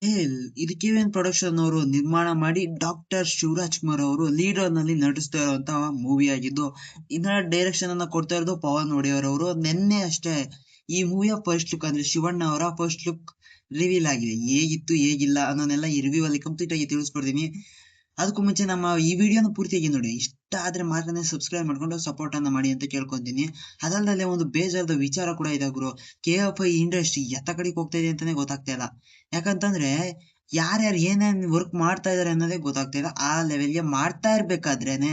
ಏ ಇದು ಕಿವಿಎನ್ ಪ್ರೊಡಕ್ಷನ್ ಅವರು ನಿರ್ಮಾಣ ಮಾಡಿ ಡಾಕ್ಟರ್ ಶಿವರಾಜ್ ಕುಮಾರ್ ಅವರು ಲೀಡರ್ ನಲ್ಲಿ ನಟಿಸ್ತಾ ಇರುವಂತಹ ಮೂವಿ ಆಗಿದ್ದು, ಇದರ ಡೈರೆಕ್ಷನ್ ಅನ್ನ ಕೊಡ್ತಾ ಇರೋದು ಪವನ್ ಒಡೆಯರ್ ಅವರು. ನಿನ್ನೆ ಅಷ್ಟೇ ಈ ಮೂವಿಯ ಫಸ್ಟ್ ಲುಕ್ ಅಂದ್ರೆ ಶಿವಣ್ಣ ಅವರ ಫಸ್ಟ್ ಲುಕ್ ರಿವೀಲ್ ಆಗಿದೆ. ಹೇಗಿತ್ತು ಹೇಗಿಲ್ಲ ಅನ್ನೋನೆಲ್ಲ ಈ ರಿವ್ಯೂ ಅಲ್ಲಿ ಕಂಪ್ಲೀಟ್ ಆಗಿ ತಿಳಿಸ್ಕೊಡ್ತೀನಿ. ಅದಕ್ಕೂ ಮುಂಚೆ ನಮ್ಮ ಈ ವಿಡಿಯೋನ ಪೂರ್ತಿಯಾಗಿ ನೋಡಿ, ಇಷ್ಟ ಆದ್ರೆ ಮಾತ್ರನೇ ಸಬ್ಸ್ಕ್ರೈಬ್ ಮಾಡ್ಕೊಂಡು ಸಪೋರ್ಟ್ ಅನ್ನ ಮಾಡಿ ಅಂತ ಕೇಳ್ಕೊಂತೀನಿ. ಅದಲ್ಲದೆ ಒಂದು ಬೇಜಾರದ ವಿಚಾರ ಕೂಡ ಇದೆ ಗುರು. KFI ಇಂಡಸ್ಟ್ರಿ ಎತ್ತ ಕಡೆಗೆ ಹೋಗ್ತಾ ಇದೆ ಅಂತಾನೆ ಗೊತ್ತಾಗ್ತಾ ಇಲ್ಲ. ಯಾಕಂತಂದ್ರೆ ಯಾರ್ಯಾರು ಏನೇನ್ ವರ್ಕ್ ಮಾಡ್ತಾ ಇದಾರೆ ಅನ್ನೋದೇ ಗೊತ್ತಾಗ್ತಾ ಇಲ್ಲ. ಆ ಲೆವೆಲ್ಗೆ ಮಾಡ್ತಾ ಇರ್ಬೇಕಾದ್ರೇನೆ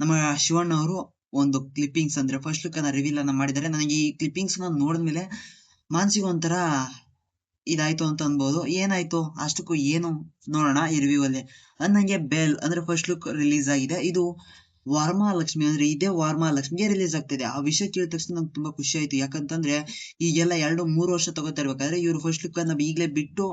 ನಮ್ಮ ಶಿವಣ್ಣ ಅವರು ಒಂದು ಕ್ಲಿಪ್ಪಿಂಗ್ಸ್ ಅಂದ್ರೆ ಫಸ್ಟ್ ಲುಕ್ ಅನ್ನ ರಿವೀಲ್ ಅನ್ನ ಮಾಡಿದ್ದಾರೆ. ನನಗೆ ಈ ಕ್ಲಿಪ್ಪಿಂಗ್ಸ್ ನ ನೋಡಿದ್ಮೇಲೆ ಮನ್ಸಿಗೆ ಒಂಥರ ಇದಾಯ್ತು ಅಂತ ಅನ್ಬೋದು. ಏನಾಯ್ತು ಅಷ್ಟಕ್ಕೂ ಏನು ನೋಡೋಣ ಈ ರಿವ್ಯೂ ಅಲ್ಲಿ. ನಂಗೆ ಬೇಲ್ ಅಂದ್ರೆ ಫಸ್ಟ್ ಲುಕ್ ರಿಲೀಸ್ ಆಗಿದೆ. ಇದು ವರಮಹಾಲಕ್ಷ್ಮಿ ಅಂದ್ರೆ ಇದೇ ವರಮಹಾಲಕ್ಷ್ಮಿಗೆ ರಿಲೀಸ್ ಆಗ್ತಿದೆ. ಆ ವಿಷಯ ಕೇಳಿದ ತಕ್ಷಣ ನಂಗೆ ತುಂಬಾ ಖುಷಿ ಆಯ್ತು. ಯಾಕಂತಂದ್ರೆ ಈಗೆಲ್ಲ 2-3 ವರ್ಷ ತಗೋತಾ ಇರ್ಬೇಕಾದ್ರೆ ಇವ್ರು ಫಸ್ಟ್ ಲುಕ್ ಅನ್ನ ಈಗಲೇ ಬಿಟ್ಟು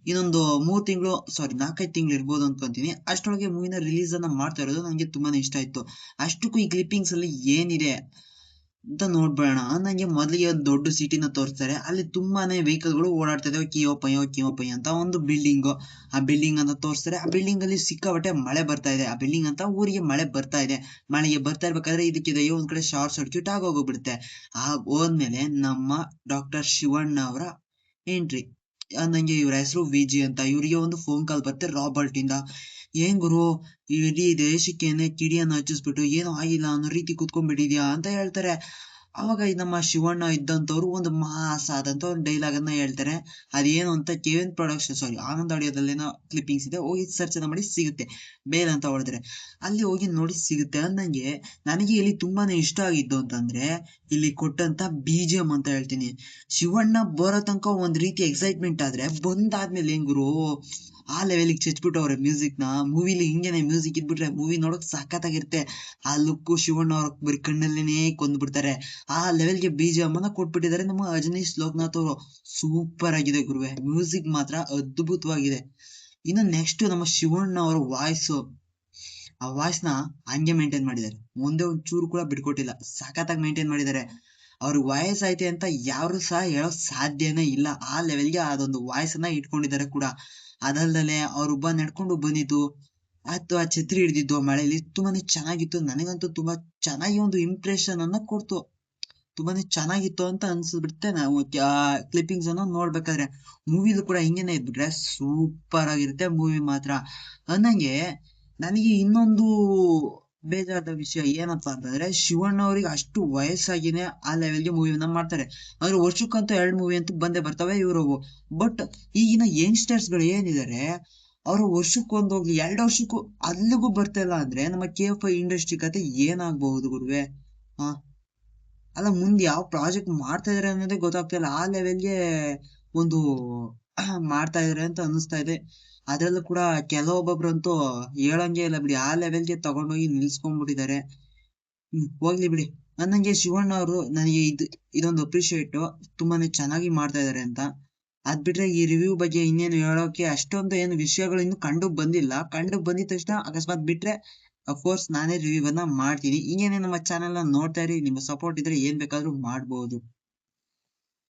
ಇನ್ನೊಂದು 3 ತಿಂಗಳು 4-5 ತಿಂಗಳು ಇರ್ಬೋದು ಅನ್ಕೊಂತೀನಿ. ಅಷ್ಟೊಳಗೆ ಮೂವಿನ ರಿಲೀಸ್ ಅನ್ನ ಮಾಡ್ತಾ ಇರೋದು ನಂಗೆ ತುಂಬಾನೇ ಇಷ್ಟ ಆಯ್ತು. ಅಷ್ಟಕ್ಕೂ ಈ ಕ್ಲಿಪ್ಪಿಂಗ್ಸ್ ಅಲ್ಲಿ ಏನಿದೆ ಅಂತ ನೋಡ್ಬೇಡ. ನಂಗೆ ಮೊದಲಿಗೆ ಒಂದು ದೊಡ್ಡ ಸಿಟಿನ ತೋರಿಸ್ತಾರೆ. ಅಲ್ಲಿ ತುಂಬಾನೇ ವೆಹಿಕಲ್ ಗಳು ಓಡಾಡ್ತಾ ಇದಾವೆ. ಕಿಯೋ ಪೈ ಅಂತ ಒಂದು ಬಿಲ್ಡಿಂಗ್, ಆ ಬಿಲ್ಡಿಂಗ್ ಅನ್ನ ತೋರಿಸ್ತಾರೆ. ಆ ಬಿಲ್ಡಿಂಗ್ ಅಲ್ಲಿ ಸಿಕ್ಕಾಪಟ್ಟೆ ಮಳೆ ಬರ್ತಾ ಇದೆ. ಆ ಬಿಲ್ಡಿಂಗ್ ಅಂತ ಊರಿಗೆ ಮಳೆ ಬರ್ತಾ ಇದೆ. ಮಳೆಗೆ ಬರ್ತಾ ಇರ್ಬೇಕಾದ್ರೆ ಇದಕ್ಕಿದೆ ಒಂದ್ ಕಡೆ ಶಾರ್ಟ್ ಸರ್ಕ್ಯೂಟ್ ಆಗೋಗ್ಬಿಡುತ್ತೆ. ಹೋದ್ಮೇಲೆ ನಮ್ಮ ಡಾಕ್ಟರ್ ಶಿವಣ್ಣ ಅವರ ಎಂಟ್ರಿ. ನಂಗೆ ಇವ್ರ ಹೆಸರು ವಿಜಿ ಅಂತ. ಇವರಿಗೆ ಒಂದು ಫೋನ್ ಕಾಲ್ ಬರುತ್ತೆ ರಾಬರ್ಟ್ ಇಂದ. ಏನ್ ಗುರು, ಇಡೀ ದೇಶಕ್ಕೇನೆ ಕಿಡಿಯನ್ನ ಹಚ್ಚಿಸ್ಬಿಟ್ಟು ಏನೂ ಆಗಿಲ್ಲ ಅನ್ನೋ ರೀತಿ ಕುತ್ಕೊಂಡ್ಬಿಟ್ಟಿದ್ಯಾ ಅಂತ ಹೇಳ್ತಾರೆ. ಅವಾಗ ನಮ್ಮ ಶಿವಣ್ಣ ಇದ್ದಂತವ್ರು ಒಂದು ಮಾಸ್ ಆದಂತ ಒಂದು ಡೈಲಾಗ್ ಅನ್ನ ಹೇಳ್ತಾರೆ. ಅದೇನು ಅಂತ KVN ಪ್ರೊಡಕ್ಷನ್ ಆನಂದ್ ಆಡಿಯೋದಲ್ಲೇನೋ ಕ್ಲಿಪ್ಪಿಂಗ್ಸ್ ಇದೆ, ಹೋಗಿ ಸರ್ಚ್ ಅನ್ನ ಮಾಡಿ ಸಿಗುತ್ತೆ. ಬೇಲ್ ಅಂತ ಹೊಡೆದ್ರೆ ಅಲ್ಲಿ ಹೋಗಿ ನೋಡಿ ಸಿಗುತ್ತೆ. ಅಂದಂಗೆ ನನಗೆ ಇಲ್ಲಿ ತುಂಬಾನೇ ಇಷ್ಟ ಆಗಿದ್ದು ಅಂತಂದ್ರೆ ಇಲ್ಲಿ ಕೊಟ್ಟಂತ BGM ಅಂತ ಹೇಳ್ತೀನಿ. ಶಿವಣ್ಣ ಬರೋ ತನಕ ಒಂದ್ ರೀತಿ ಎಕ್ಸೈಟ್ಮೆಂಟ್ ಆದ್ರೆ ಬಂದಾದ್ಮೇಲೆ ಹೆಂಗ್ ಗುರು ಆ ಲೆವೆಲ್ಗೆ ಚಚ್ಬಿಟ್ಟವ್ರೆ ಮ್ಯೂಸಿಕ್ ನ. ಮೂವಿಲಿ ಹಿಂಗೇನೆ ಮ್ಯೂಸಿಕ್ ಇದ್ಬಿಟ್ರೆ ಮೂವಿ ನೋಡಕ್ ಸಖತ್ತಾಗಿರುತ್ತೆ. ಆ ಲುಕ್ ಶಿವಣ್ಣ ಅವ್ರ ಬರೀ ಕಣ್ಣಲ್ಲೇನೆ ಕೊಂದ್ಬಿಡ್ತಾರೆ. ಆ ಲೆವೆಲ್ಗೆ BGM ಅನ್ನ ಕೊಟ್ಬಿಟ್ಟಿದ್ದಾರೆ ನಮ್ಮ ಅಜನೀಶ್ ಲೋಕನಾಥ್ ಅವರು. ಸೂಪರ್ ಆಗಿದೆ ಗುರುವೆ, ಮ್ಯೂಸಿಕ್ ಮಾತ್ರ ಅದ್ಭುತವಾಗಿದೆ. ಇನ್ನು ನೆಕ್ಸ್ಟ್ ನಮ್ಮ ಶಿವಣ್ಣ ಅವರ ವಾಯ್ಸ್, ಆ ವಾಯ್ಸ್ ನ ಹಂಗೆ ಮೇಂಟೈನ್ ಮಾಡಿದ್ದಾರೆ. ಒಂದೇ ಒಂದ್ ಚೂರು ಕೂಡ ಬಿಟ್ಕೊಟ್ಟಿಲ್ಲ, ಸಖತ್ತಾಗಿ ಮೇಂಟೈನ್ ಮಾಡಿದ್ದಾರೆ. ಅವ್ರ ವಾಯ್ಸ್ ಐತೆ ಅಂತ ಯಾರು ಸಹ ಹೇಳೋಕ್ ಸಾಧ್ಯನೇ ಇಲ್ಲ. ಆ ಲೆವೆಲ್ಗೆ ಅದೊಂದು ವಾಯ್ಸ್ ಅನ್ನ ಇಟ್ಕೊಂಡಿದ್ದಾರೆ ಕೂಡ. ಅದಲ್ದಲೆ ಅವ್ರೊಬ್ಬ ನಡ್ಕೊಂಡು ಬಂದಿದ್ದು ಆ ಛತ್ರಿ ಹಿಡಿದಿದ್ದು ಮಳೆಯಲ್ಲಿ ತುಂಬಾನೇ ಚೆನ್ನಾಗಿತ್ತು. ನನಗಂತೂ ತುಂಬಾ ಚೆನ್ನಾಗಿ ಒಂದು ಇಂಪ್ರೆಷನ್ ಅನ್ನ ಕೊಡ್ತು. ತುಂಬಾನೇ ಚೆನ್ನಾಗಿತ್ತು ಅಂತ ಅನ್ಸ್ಬಿಡುತ್ತೆ ನಾವು ಕ್ಲಿಪ್ಪಿಂಗ್ಸ್ ಅನ್ನ ನೋಡ್ಬೇಕಾದ್ರೆ. ಮೂವಿಲು ಕೂಡ ಹಿಂಗೇನೆ ಇದ್ಬಿಟ್ರೆ ಸೂಪರ್ ಆಗಿರುತ್ತೆ ಮೂವಿ ಮಾತ್ರ. ಅನ್ನಂಗೆ ನನಗೆ ಇನ್ನೊಂದು ಬೇಜಾರದ ವಿಷಯ ಏನಪ್ಪಾ ಅಂತಂದ್ರೆ ಶಿವಣ್ಣ ಅವ್ರಿಗೆ ಅಷ್ಟು ವಯಸ್ಸಾಗಿನೇ ಆ ಲೆವೆಲ್ಗೆ ಮೂವಿನ ಮಾಡ್ತಾರೆ. ಅಂದ್ರೆ ವರ್ಷಕ್ಕಂತೂ 2 ಮೂವಿ ಅಂತೂ ಬಂದೇ ಬರ್ತವೆ ಇವರು. ಬಟ್ ಈಗಿನ ಯಂಗ್ಸ್ಟರ್ಸ್ ಗಳು ಏನಿದ್ದಾರೆ ಅವರು ವರ್ಷಕ್ಕೊಂದು ಹೋಗ್ಲಿ 2 ವರ್ಷಕ್ಕೂ ಅಲ್ಲಿಗೂ ಬರ್ತಾ ಇಲ್ಲ ಅಂದ್ರೆ ನಮ್ಮ KFI ಇಂಡಸ್ಟ್ರಿ ಕತೆ ಏನಾಗಬಹುದು ಗುರುವೆ. ಹ ಅಲ್ಲ, ಮುಂದೆ ಯಾವ ಪ್ರಾಜೆಕ್ಟ್ ಮಾಡ್ತಾ ಇದಾರೆ ಅನ್ನೋದೇ ಗೊತ್ತಾಗ್ತಾ ಇಲ್ಲ. ಆ ಲೆವೆಲ್ಗೆ ಒಂದು ಮಾಡ್ತಾ ಇದಾರೆ ಅಂತ ಅನಿಸ್ತಾ ಇದೆ. ಅದ್ರಲ್ಲೂ ಕೂಡ ಕೆಲವೊಬ್ಬೊಬ್ರಂತೂ ಹೇಳಂಗೆ ಇಲ್ಲ ಬಿಡಿ, ಆ ಲೆವೆಲ್ಗೆ ತಗೊಂಡೋಗಿ ನಿಲ್ಸ್ಕೊಂಡ್ಬಿಟ್ಟಿದ್ದಾರೆ. ಹೋಗ್ಲಿ ಬಿಡಿ. ನನಗೆ ಶಿವಣ್ಣ ಅವರು ನನಗೆ ಇದೊಂದು ಅಪ್ರಿಶಿಯೇಟ್, ತುಂಬಾನೇ ಚೆನ್ನಾಗಿ ಮಾಡ್ತಾ ಇದಾರೆ ಅಂತ. ಅದ್ ಬಿಟ್ರೆ ಈ ರಿವ್ಯೂ ಬಗ್ಗೆ ಇನ್ನೇನು ಹೇಳೋಕೆ ಅಷ್ಟೊಂದು ಏನು ವಿಷಯಗಳು ಇನ್ನು ಕಂಡು ಬಂದಿಲ್ಲ. ಕಂಡು ಬಂದಿದ ತಕ್ಷಣ ಅಕಸ್ಮಾತ್ ಬಿಟ್ರೆ ಅಫ್ಕೋರ್ಸ್ ನಾನೇ ರಿವ್ಯೂ ಅನ್ನ ಮಾಡ್ತೀನಿ. ಹಿಂಗೇನೆ ನಮ್ಮ ಚಾನೆಲ್ ನ ನೋಡ್ತಾ ಇರಿ. ನಿಮ್ಮ ಸಪೋರ್ಟ್ ಇದ್ರೆ ಏನ್ ಬೇಕಾದ್ರೂ ಮಾಡ್ಬೋದು.